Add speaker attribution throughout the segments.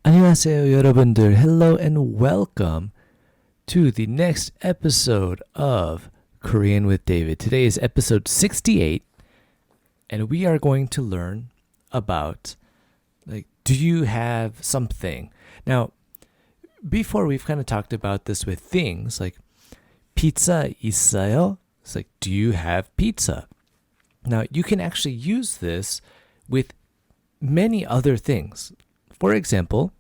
Speaker 1: 안녕하세요, 여러분들. Hello and welcome to the next episode of Korean with David. Today is episode 68, and we are going to learn about, do you have something? Now, before we've kind of talked about this with things, like pizza 있어요? It's like, do you have pizza? Now, you can actually use this with many other things. For example,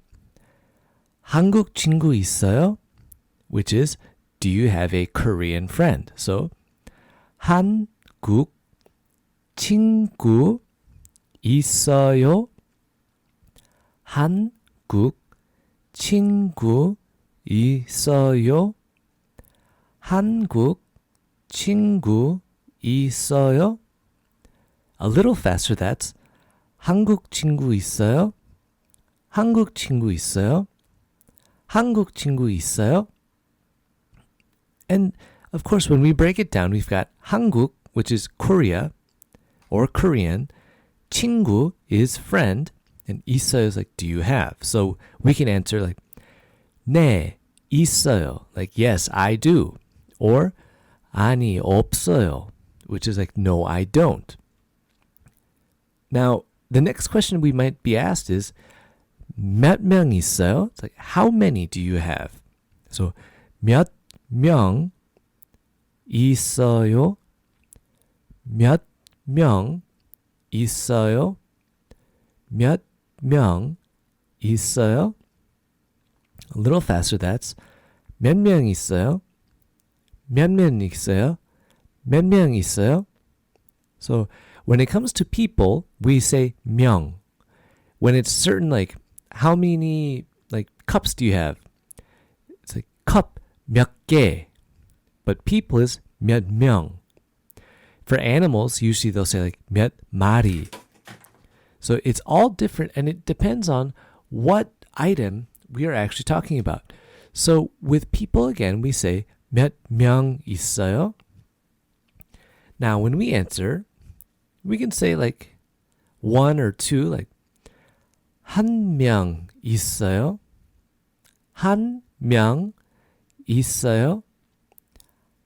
Speaker 1: 한국 친구 있어요? Which is, do you have a Korean friend? So, 한국 친구 있어요? 한국 친구 있어요? 한국 친구 있어요? A little faster, that's 한국 친구 있어요? 한국 친구 있어요? 한국 친구 있어요? And of course, when we break it down, we've got 한국, which is Korea or Korean. 친구 is friend, and 있어요 is like, do you have? So we can answer like, 네, 있어요, like, yes, I do. Or 아니, 없어요, which is like, no, I don't. Now, the next question we might be asked is, 몇 명 있어요? It's like, how many do you have? So, 몇 명 있어요? 몇 명 있어요? 몇 명 있어요? A little faster, that's 몇 명 있어요? 몇 명 있어요? 몇 명 있어요? So, when it comes to people, we say 명. When it's certain, like, how many cups do you have? It's like cup 몇 개. But people is 몇 명. For animals, usually they'll say like 몇 마리. So it's all different, and it depends on what item we are actually talking about. So with people, again, we say 몇 명 있어요? Now when we answer, we can say like one or two, like 한 명 있어요? 한 명 있어요?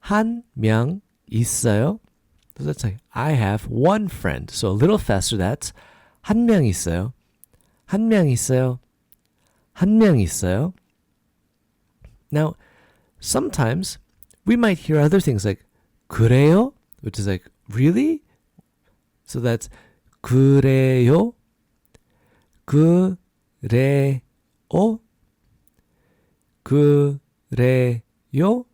Speaker 1: 한 명 있어요? So that's like, I have one friend. So a little faster, that's 한 명 있어요? 한 명 있어요? 한 명 있어요? Now, sometimes we might hear other things like 그래요? Which is like, really? So that's 그래요? 그래요? 그래요?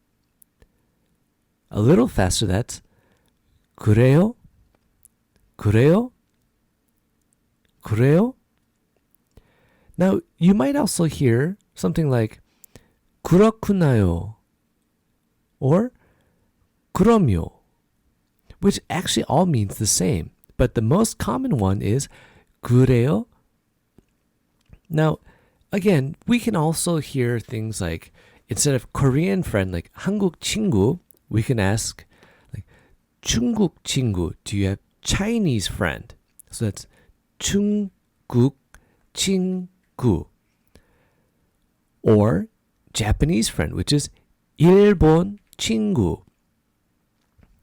Speaker 1: A little faster, that's 그래요? 그래요? 그래요? Now, you might also hear something like 그렇구나요 or 그럼요, which actually all means the same. But the most common one is 그래요? Now, again, we can also hear things like, instead of Korean friend, like 한국 친구, we can ask like 중국 친구, do you have Chinese friend? So that's 중국 친구. Or Japanese friend, which is 일본 친구.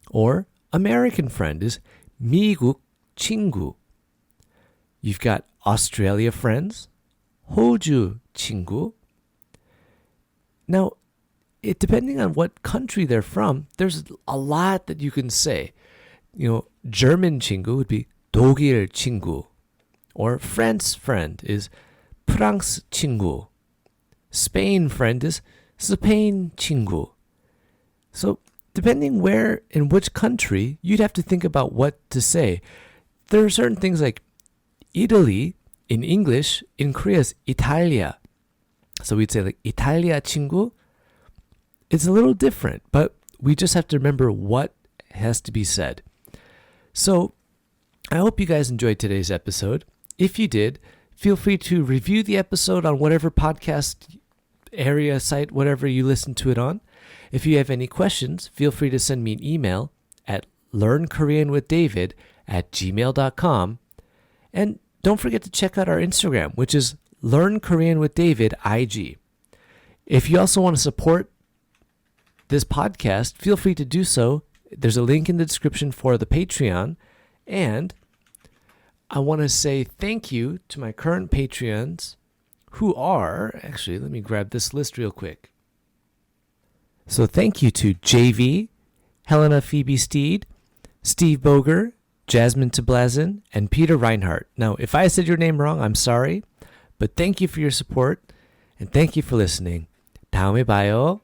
Speaker 1: Or American friend is 미국 친구. You've got Australia friends, 호주 친구. Now, depending on what country they're from, there's a lot that you can say. German 친구 would be 독일 친구. Or France friend is 프랑스 친구. Spain friend is 스페인 친구. So, depending where, in which country, you'd have to think about what to say. There are certain things like Italy, in English, in Korea is Italia. So we'd say like Italia 친구. It's a little different, but we just have to remember what has to be said. So I hope you guys enjoyed today's episode. If you did, feel free to review the episode on whatever podcast area, site, whatever you listen to it on. If you have any questions, feel free to send me an email at learnkoreanwithdavid@gmail.com. And don't forget to check out our Instagram, which is Learn Korean with David IG. If you also want to support this podcast, feel free to do so. There's a link in the description for the Patreon. And I want to say thank you to my current Patreons who are, actually, let me grab this list real quick. So thank you to JV, Helena Phoebe Steed, Steve Boger, Jasmine Tablazin, and Peter Reinhardt. Now, if I said your name wrong, I'm sorry, but thank you for your support, and thank you for listening. 다음에 봐요.